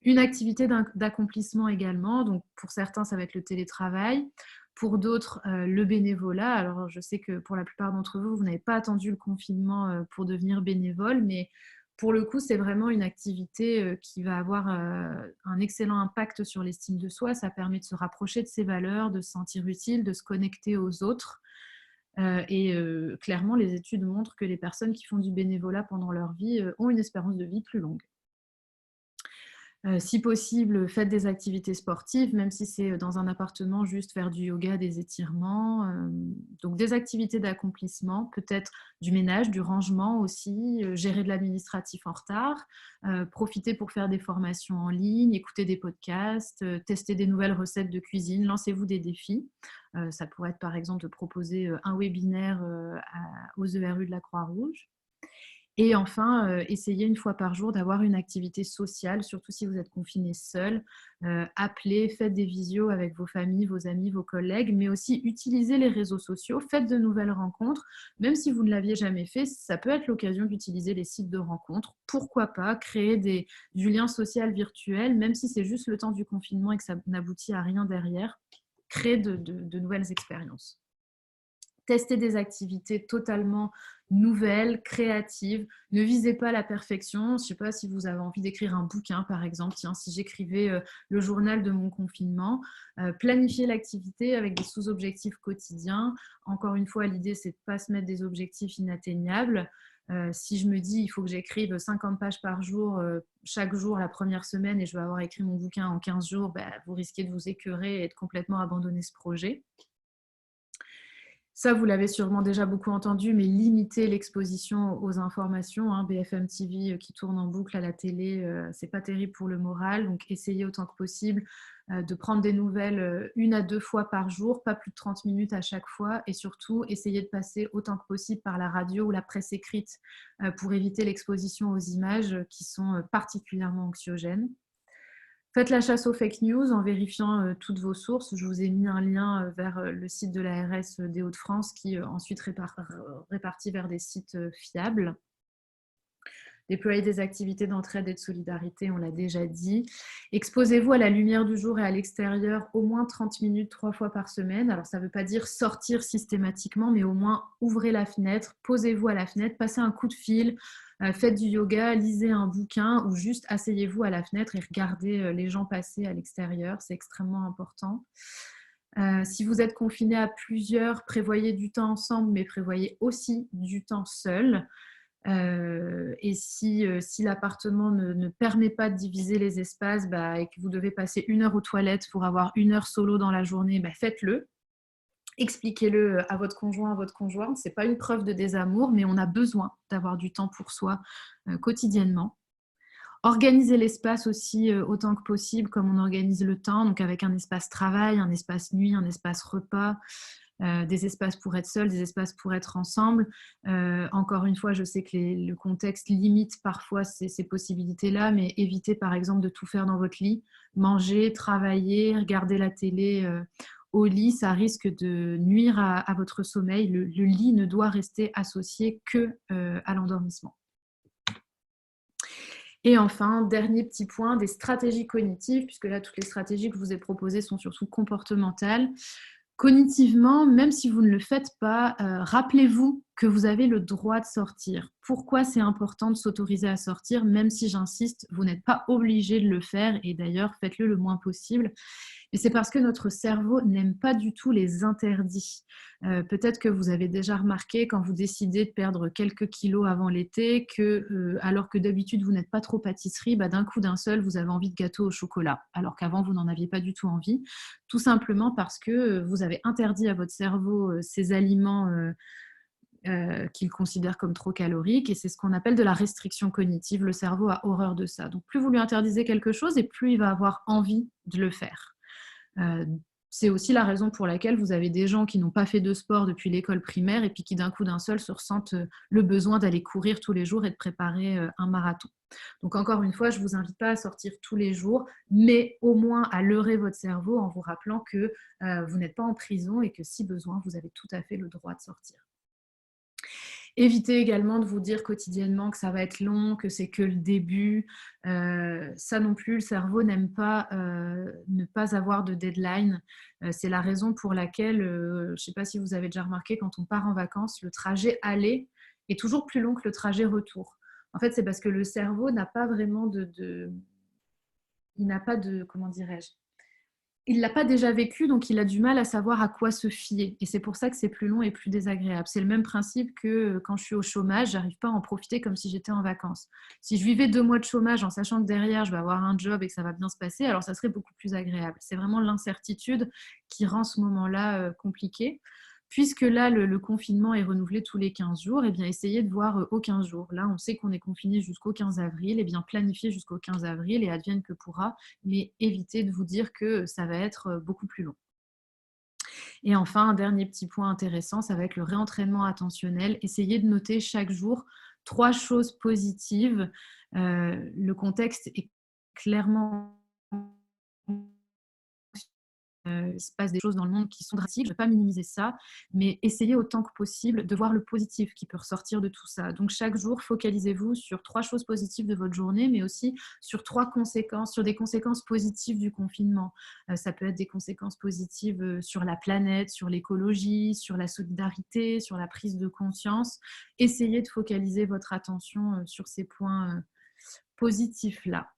Une activité d'accomplissement également. Donc pour certains, ça va être le télétravail. Pour d'autres, le bénévolat. Alors je sais que pour la plupart d'entre vous, vous n'avez pas attendu le confinement pour devenir bénévole, mais pour le coup, c'est vraiment une activité qui va avoir un excellent impact sur l'estime de soi. Ça permet de se rapprocher de ses valeurs, de se sentir utile, de se connecter aux autres. Clairement, les études montrent que les personnes qui font du bénévolat pendant leur vie ont une espérance de vie plus longue. Si possible, faites des activités sportives, même si c'est dans un appartement, juste faire du yoga, des étirements. Donc des activités d'accomplissement, peut-être du ménage, du rangement aussi, gérer de l'administratif en retard, profiter pour faire des formations en ligne, écouter des podcasts, tester des nouvelles recettes de cuisine, lancez-vous des défis. Ça pourrait être par exemple de proposer un webinaire aux ERU de la Croix-Rouge. Et enfin, essayez une fois par jour d'avoir une activité sociale, surtout si vous êtes confiné seul. Appelez, faites des visios avec vos familles, vos amis, vos collègues, mais aussi utilisez les réseaux sociaux, faites de nouvelles rencontres. Même si vous ne l'aviez jamais fait, ça peut être l'occasion d'utiliser les sites de rencontres. Pourquoi pas créer du lien social virtuel, même si c'est juste le temps du confinement et que ça n'aboutit à rien derrière. Créer de nouvelles expériences. Tester des activités totalement nouvelles, créatives. Ne visez pas la perfection. Je ne sais pas si vous avez envie d'écrire un bouquin, par exemple. Tiens, si j'écrivais le journal de mon confinement, planifier l'activité avec des sous-objectifs quotidiens. Encore une fois, l'idée, c'est de ne pas se mettre des objectifs inatteignables. Si je me dis il faut que j'écrive 50 pages par jour, chaque jour la première semaine et je vais avoir écrit mon bouquin en 15 jours, vous risquez de vous écœurer et de complètement abandonner ce projet. Ça, vous l'avez sûrement déjà beaucoup entendu, mais limiter l'exposition aux informations, hein, BFM TV qui tourne en boucle à la télé, c'est pas terrible pour le moral. Donc, essayez autant que possible de prendre des nouvelles 1 à 2 fois par jour, pas plus de 30 minutes à chaque fois. Et surtout, essayez de passer autant que possible par la radio ou la presse écrite pour éviter l'exposition aux images qui sont particulièrement anxiogènes. Faites la chasse aux fake news en vérifiant toutes vos sources. Je vous ai mis un lien vers le site de l'ARS des Hauts-de-France qui ensuite répartit vers des sites fiables. Déployez des activités d'entraide et de solidarité, on l'a déjà dit. Exposez-vous à la lumière du jour et à l'extérieur au moins 30 minutes 3 fois par semaine. Alors, ça ne veut pas dire sortir systématiquement, mais au moins ouvrez la fenêtre, posez-vous à la fenêtre, passez un coup de fil, faites du yoga, lisez un bouquin ou juste asseyez-vous à la fenêtre et regardez les gens passer à l'extérieur. C'est extrêmement important. Si vous êtes confiné à plusieurs, prévoyez du temps ensemble, mais prévoyez aussi du temps seul. Et si l'appartement ne permet pas de diviser les espaces et que vous devez passer 1 heure aux toilettes pour avoir 1 heure solo dans la journée, faites-le. Expliquez-le à votre conjoint, à votre conjointe. Ce n'est pas une preuve de désamour, mais on a besoin d'avoir du temps pour soi quotidiennement. Organisez l'espace aussi autant que possible, comme on organise le temps, donc avec un espace travail, un espace nuit, un espace repas, des espaces pour être seul, des espaces pour être ensemble. Encore une fois, je sais que le contexte limite parfois ces possibilités-là, mais évitez par exemple de tout faire dans votre lit. Manger, travailler, regarder la télé au lit, ça risque de nuire à votre sommeil. Le lit ne doit rester associé que à l'endormissement. Et enfin, dernier petit point, des stratégies cognitives, puisque là, toutes les stratégies que je vous ai proposées sont surtout comportementales. Cognitivement, même si vous ne le faites pas, rappelez-vous que vous avez le droit de sortir. Pourquoi c'est important de s'autoriser à sortir, même si j'insiste, vous n'êtes pas obligé de le faire et d'ailleurs, faites-le le moins possible. Et c'est parce que notre cerveau n'aime pas du tout les interdits. Peut-être que vous avez déjà remarqué quand vous décidez de perdre quelques kilos avant l'été que, alors que d'habitude vous n'êtes pas trop pâtisserie, d'un coup d'un seul vous avez envie de gâteau au chocolat, alors qu'avant vous n'en aviez pas du tout envie, tout simplement parce que vous avez interdit à votre cerveau ces aliments qu'il considère comme trop caloriques, et c'est ce qu'on appelle de la restriction cognitive. Le cerveau a horreur de ça. Donc plus vous lui interdisez quelque chose et plus il va avoir envie de le faire. C'est aussi la raison pour laquelle vous avez des gens qui n'ont pas fait de sport depuis l'école primaire et puis qui d'un coup d'un seul se ressentent le besoin d'aller courir tous les jours et de préparer un marathon. Donc encore une fois, je ne vous invite pas à sortir tous les jours, mais au moins à leurrer votre cerveau en vous rappelant que vous n'êtes pas en prison et que si besoin, vous avez tout à fait le droit de sortir. Évitez également de vous dire quotidiennement que ça va être long, que c'est que le début. Ça non plus, le cerveau n'aime pas ne pas avoir de deadline. C'est la raison pour laquelle, je ne sais pas si vous avez déjà remarqué, quand on part en vacances, le trajet aller est toujours plus long que le trajet retour. En fait, c'est parce que le cerveau n'a pas vraiment il n'a pas de, comment dirais-je, il ne l'a pas déjà vécu, donc il a du mal à savoir à quoi se fier. Et c'est pour ça que c'est plus long et plus désagréable. C'est le même principe que quand je suis au chômage, je n'arrive pas à en profiter comme si j'étais en vacances. Si je vivais 2 mois de chômage en sachant que derrière, je vais avoir un job et que ça va bien se passer, alors ça serait beaucoup plus agréable. C'est vraiment l'incertitude qui rend ce moment-là compliqué. Puisque là, le confinement est renouvelé tous les 15 jours, eh bien, essayez de voir aux 15 jours. Là, on sait qu'on est confiné jusqu'au 15 avril, eh bien, planifiez jusqu'au 15 avril et advienne que pourra, mais évitez de vous dire que ça va être beaucoup plus long. Et enfin, un dernier petit point intéressant, ça va être le réentraînement attentionnel. Essayez de noter chaque jour 3 choses positives. Le contexte est clairement... il se passe des choses dans le monde qui sont drastiques, je ne vais pas minimiser ça, mais essayez autant que possible de voir le positif qui peut ressortir de tout ça. Donc chaque jour, focalisez-vous sur 3 choses positives de votre journée, mais aussi sur 3 conséquences, sur des conséquences positives du confinement. Ça peut être des conséquences positives sur la planète, sur l'écologie, sur la solidarité, sur la prise de conscience. Essayez de focaliser votre attention sur ces points positifs-là.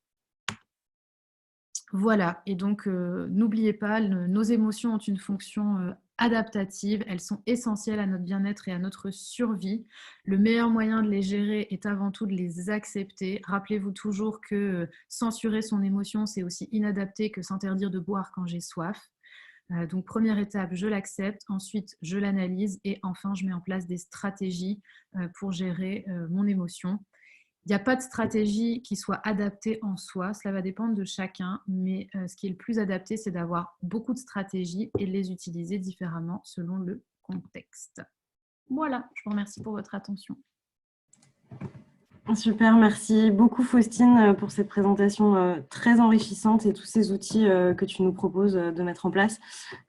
Voilà, et donc n'oubliez pas, nos émotions ont une fonction adaptative, elles sont essentielles à notre bien-être et à notre survie. Le meilleur moyen de les gérer est avant tout de les accepter. Rappelez-vous toujours que censurer son émotion, c'est aussi inadapté que s'interdire de boire quand j'ai soif. Donc, première étape, je l'accepte. Ensuite, je l'analyse. Et enfin, je mets en place des stratégies pour gérer mon émotion. Il n'y a pas de stratégie qui soit adaptée en soi. Cela va dépendre de chacun. Mais ce qui est le plus adapté, c'est d'avoir beaucoup de stratégies et de les utiliser différemment selon le contexte. Voilà, je vous remercie pour votre attention. Super, merci beaucoup Faustine pour cette présentation très enrichissante et tous ces outils que tu nous proposes de mettre en place.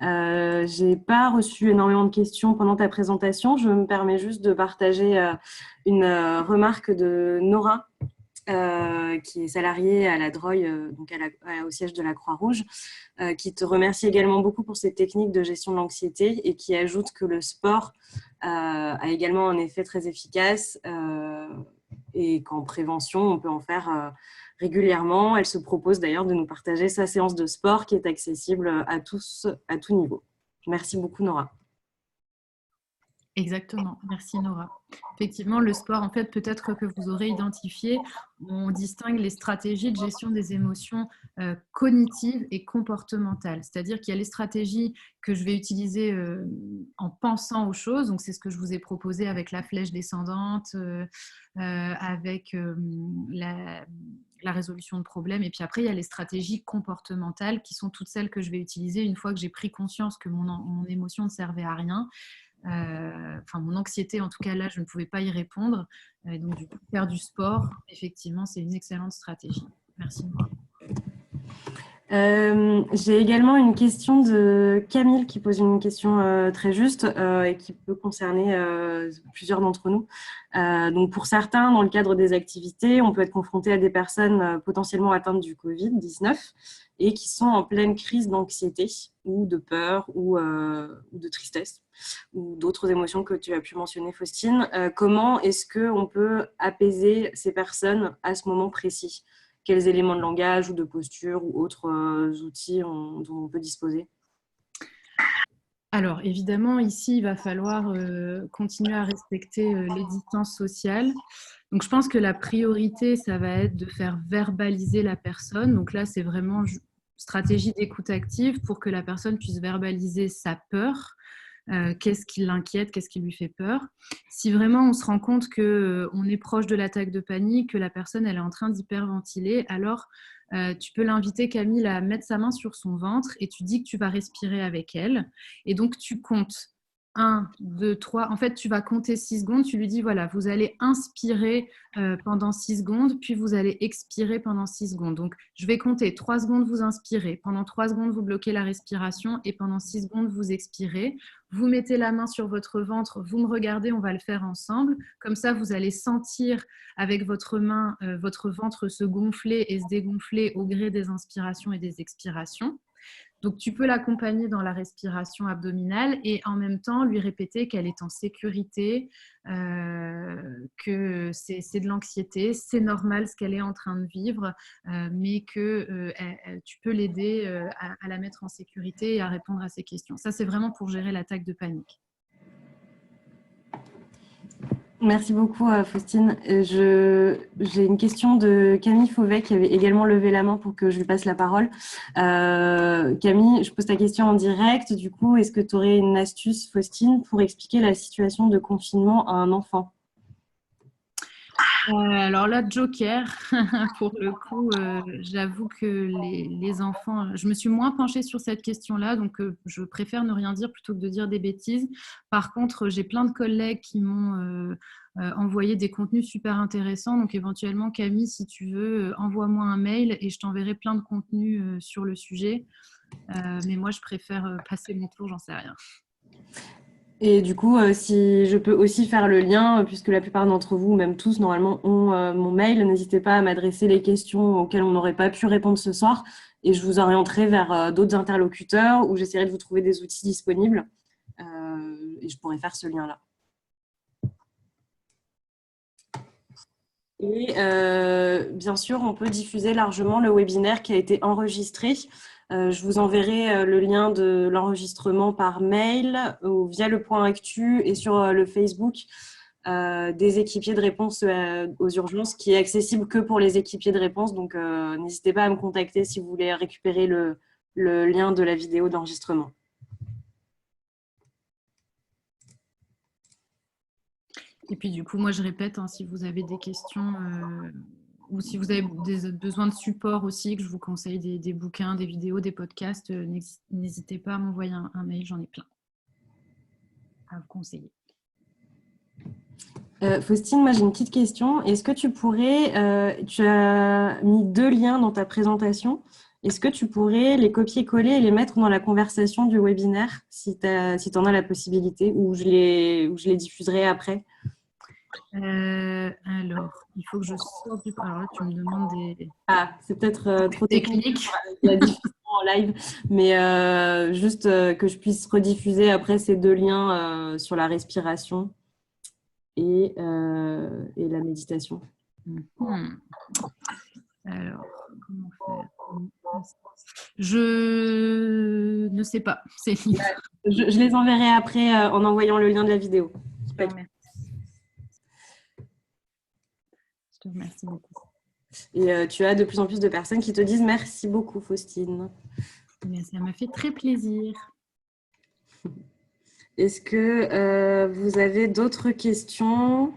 Je n'ai pas reçu énormément de questions pendant ta présentation. Je me permets juste de partager une remarque de Nora, qui est salariée à la DROI, donc au siège de la Croix-Rouge, qui te remercie également beaucoup pour ces techniques de gestion de l'anxiété et qui ajoute que le sport a également un effet très efficace et qu'en prévention, on peut en faire régulièrement. Elle se propose d'ailleurs de nous partager sa séance de sport qui est accessible à tous, à tout niveau. Merci beaucoup Nora. Exactement, merci Nora. Effectivement, le sport, en fait, peut-être que vous aurez identifié, on distingue les stratégies de gestion des émotions cognitives et comportementales. C'est-à-dire qu'il y a les stratégies que je vais utiliser en pensant aux choses. Donc, c'est ce que je vous ai proposé avec la flèche descendante, avec la résolution de problèmes. Et puis après, il y a les stratégies comportementales qui sont toutes celles que je vais utiliser une fois que j'ai pris conscience que mon émotion ne servait à rien. Mon anxiété, en tout cas là, je ne pouvais pas y répondre. Donc, du coup, faire du sport, effectivement, c'est une excellente stratégie. Merci. J'ai également une question de Camille qui pose une question très juste et qui peut concerner plusieurs d'entre nous. Donc pour certains, dans le cadre des activités, on peut être confronté à des personnes potentiellement atteintes du Covid-19 et qui sont en pleine crise d'anxiété ou de peur ou de tristesse ou d'autres émotions que tu as pu mentionner, Faustine. Comment est-ce qu'on peut apaiser ces personnes à ce moment précis ? Quels éléments de langage ou de posture ou autres outils dont on peut disposer? Alors, évidemment, ici, il va falloir continuer à respecter les distances sociales. Donc, je pense que la priorité, ça va être de faire verbaliser la personne. Donc là, c'est vraiment stratégie d'écoute active pour que la personne puisse verbaliser sa peur. Qu'est-ce qui l'inquiète, qu'est-ce qui lui fait peur. Si vraiment on se rend compte qu'on est proche de l'attaque de panique, que la personne elle est en train d'hyperventiler, alors tu peux l'inviter, Camille, à mettre sa main sur son ventre et tu dis que tu vas respirer avec elle. Et donc tu comptes 1, 2, 3. En fait, tu vas compter 6 secondes. Tu lui dis, voilà, vous allez inspirer pendant 6 secondes, puis vous allez expirer pendant 6 secondes. Donc, je vais compter 3 secondes, vous inspirez. Pendant 3 secondes, vous bloquez la respiration et pendant 6 secondes, vous expirez. Vous mettez la main sur votre ventre, vous me regardez, on va le faire ensemble. Comme ça, vous allez sentir avec votre main, votre ventre se gonfler et se dégonfler au gré des inspirations et des expirations. Donc, tu peux l'accompagner dans la respiration abdominale et en même temps lui répéter qu'elle est en sécurité, que c'est de l'anxiété, c'est normal ce qu'elle est en train de vivre, mais que tu peux l'aider à la mettre en sécurité et à répondre à ses questions. Ça, c'est vraiment pour gérer l'attaque de panique. Merci beaucoup, Faustine. J'ai une question de Camille Fauvet qui avait également levé la main pour que je lui passe la parole. Camille, je pose ta question en direct. Du coup, est-ce que tu aurais une astuce, Faustine, pour expliquer la situation de confinement à un enfant? Alors là, Joker, pour le coup, j'avoue que les enfants, je me suis moins penchée sur cette question-là, donc je préfère ne rien dire plutôt que de dire des bêtises. Par contre, j'ai plein de collègues qui m'ont envoyé des contenus super intéressants, donc éventuellement, Camille, si tu veux, envoie-moi un mail et je t'enverrai plein de contenus sur le sujet. Mais moi, je préfère passer mon tour, j'en sais rien. Et du coup, si je peux aussi faire le lien, puisque la plupart d'entre vous, même tous, normalement, ont mon mail, n'hésitez pas à m'adresser les questions auxquelles on n'aurait pas pu répondre ce soir et je vous orienterai vers d'autres interlocuteurs où j'essaierai de vous trouver des outils disponibles et je pourrai faire ce lien-là. Et bien sûr, on peut diffuser largement le webinaire qui a été enregistré. Je vous enverrai le lien de l'enregistrement par mail ou via le point actu et sur le Facebook des équipiers de réponse aux urgences qui est accessible que pour les équipiers de réponse. Donc, n'hésitez pas à me contacter si vous voulez récupérer le lien de la vidéo d'enregistrement. Et puis du coup, moi je répète, hein, si vous avez des questions ou si vous avez besoin de support aussi, que je vous conseille des bouquins, des vidéos, des podcasts, n'hésitez pas à m'envoyer un mail, j'en ai plein à vous conseiller. Faustine, moi j'ai une petite question. Est-ce que tu pourrais, tu as mis 2 liens dans ta présentation, est-ce que tu pourrais les copier-coller et les mettre dans la conversation du webinaire si tu en as la possibilité, ou je les diffuserai après? Alors, il faut que je sorte du... Alors là, tu me demandes des Ah, c'est peut-être trop technique techniques. pour la diffusion en live, mais juste que je puisse rediffuser après ces 2 liens sur la respiration et la méditation. Alors, comment faire? Je ne sais pas. Je les enverrai après en envoyant le lien de la vidéo. Je te remercie beaucoup. Et tu as de plus en plus de personnes qui te disent merci beaucoup, Faustine. Mais ça m'a fait très plaisir. Est-ce que vous avez d'autres questions?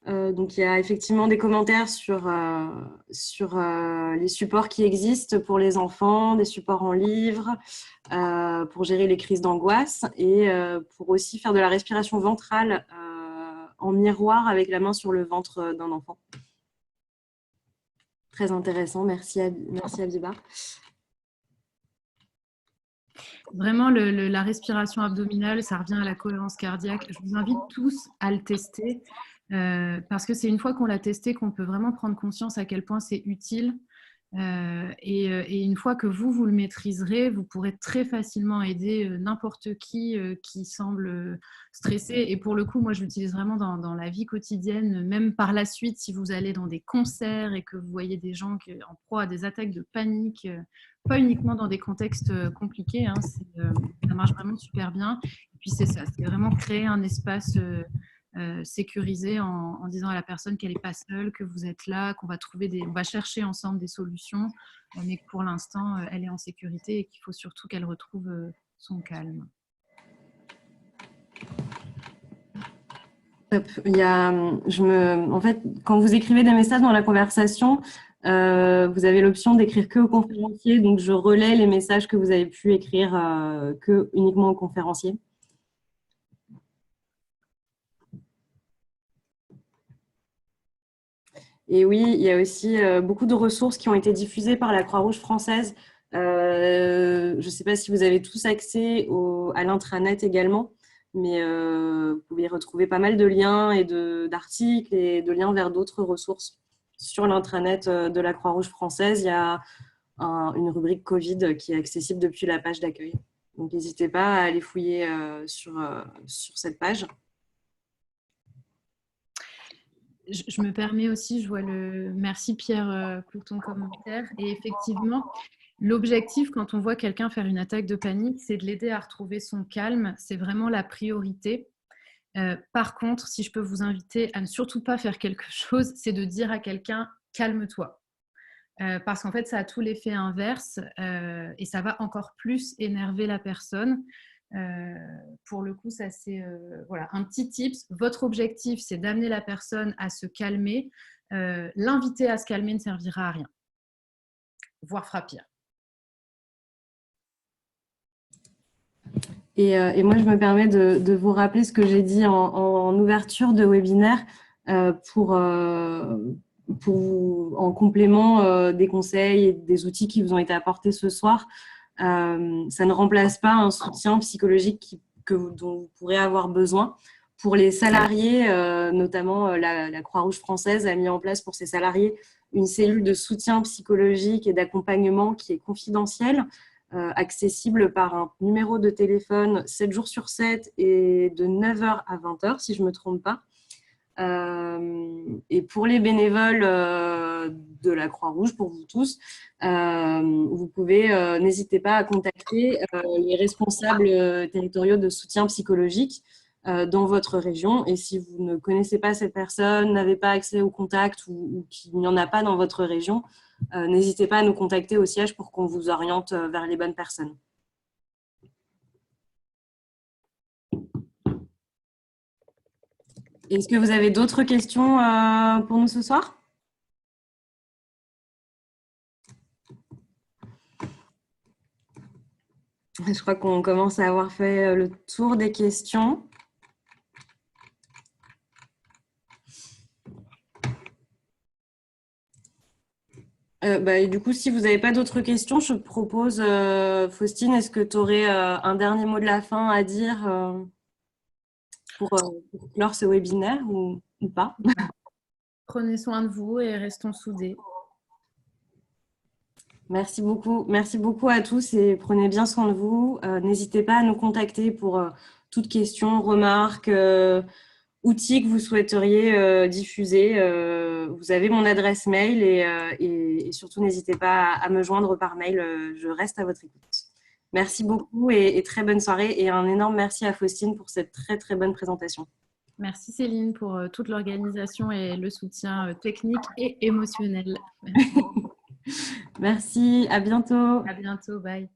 Donc, il y a effectivement des commentaires sur les supports qui existent pour les enfants, des supports en livre, pour gérer les crises d'angoisse et pour aussi faire de la respiration ventrale en miroir avec la main sur le ventre d'un enfant. Très intéressant. Merci Abiba. Vraiment, la respiration abdominale, ça revient à la cohérence cardiaque. Je vous invite tous à le tester parce que c'est une fois qu'on l'a testé qu'on peut vraiment prendre conscience à quel point c'est utile. Et une fois que vous le maîtriserez, vous pourrez très facilement aider n'importe qui semble stressé. Et pour le coup, moi, je l'utilise vraiment dans la vie quotidienne, même par la suite, si vous allez dans des concerts et que vous voyez des gens en proie à des attaques de panique, pas uniquement dans des contextes compliqués, hein, ça marche vraiment super bien. Et puis c'est ça, c'est vraiment créer un espace sécurisé en disant à la personne qu'elle n'est pas seule, que vous êtes là, qu'on va on va chercher ensemble des solutions, mais que pour l'instant, elle est en sécurité et qu'il faut surtout qu'elle retrouve son calme. En fait, quand vous écrivez des messages dans la conversation, vous avez l'option d'écrire que au conférencier, donc je relais les messages que vous avez pu écrire que uniquement au conférencier. Et oui, il y a aussi beaucoup de ressources qui ont été diffusées par la Croix-Rouge française. Je ne sais pas si vous avez tous accès à l'intranet également, mais vous pouvez retrouver pas mal de liens et d'articles et de liens vers d'autres ressources. Sur l'intranet de la Croix-Rouge française, il y a une rubrique Covid qui est accessible depuis la page d'accueil. Donc, n'hésitez pas à aller fouiller sur cette page. Je me permets aussi, je vois merci Pierre pour ton commentaire. Et effectivement, l'objectif quand on voit quelqu'un faire une attaque de panique, c'est de l'aider à retrouver son calme. C'est vraiment la priorité. Par contre, si je peux vous inviter à ne surtout pas faire quelque chose, c'est de dire à quelqu'un « calme-toi ». Parce qu'en fait, ça a tout l'effet inverse et ça va encore plus énerver la personne. Pour le coup, ça c'est voilà, un petit tips. Votre objectif, c'est d'amener la personne à se calmer. L'inviter à se calmer ne servira à rien, voire fera pire. Et moi, je me permets de vous rappeler ce que j'ai dit en ouverture de webinaire en complément des conseils et des outils qui vous ont été apportés ce soir. Ça ne remplace pas un soutien psychologique dont vous pourrez avoir besoin. Pour les salariés, notamment la Croix-Rouge française a mis en place pour ses salariés une cellule de soutien psychologique et d'accompagnement qui est confidentielle, accessible par un numéro de téléphone 7 jours sur 7 et de 9h à 20h, si je ne me trompe pas. Et pour les bénévoles de la Croix-Rouge, pour vous tous, vous pouvez, n'hésitez pas à contacter les responsables territoriaux de soutien psychologique dans votre région. Et si vous ne connaissez pas cette personne, n'avez pas accès au contact ou qu'il n'y en a pas dans votre région, n'hésitez pas à nous contacter au siège pour qu'on vous oriente vers les bonnes personnes. Est-ce que vous avez d'autres questions pour nous ce soir? Je crois qu'on commence à avoir fait le tour des questions. Et du coup, si vous n'avez pas d'autres questions, je propose, Faustine, est-ce que tu aurais un dernier mot de la fin à dire pour clore ce webinaire ou pas? Prenez soin de vous et restons soudés. Merci beaucoup. Merci beaucoup à tous et prenez bien soin de vous. N'hésitez pas à nous contacter pour toute question, remarque, outils que vous souhaiteriez diffuser. Vous avez mon adresse mail et surtout n'hésitez pas à me joindre par mail. Je reste à votre écoute. Merci beaucoup et très bonne soirée et un énorme merci à Faustine pour cette très très bonne présentation. Merci Céline pour toute l'organisation et le soutien technique et émotionnel. Merci. Merci, à bientôt. À bientôt, bye.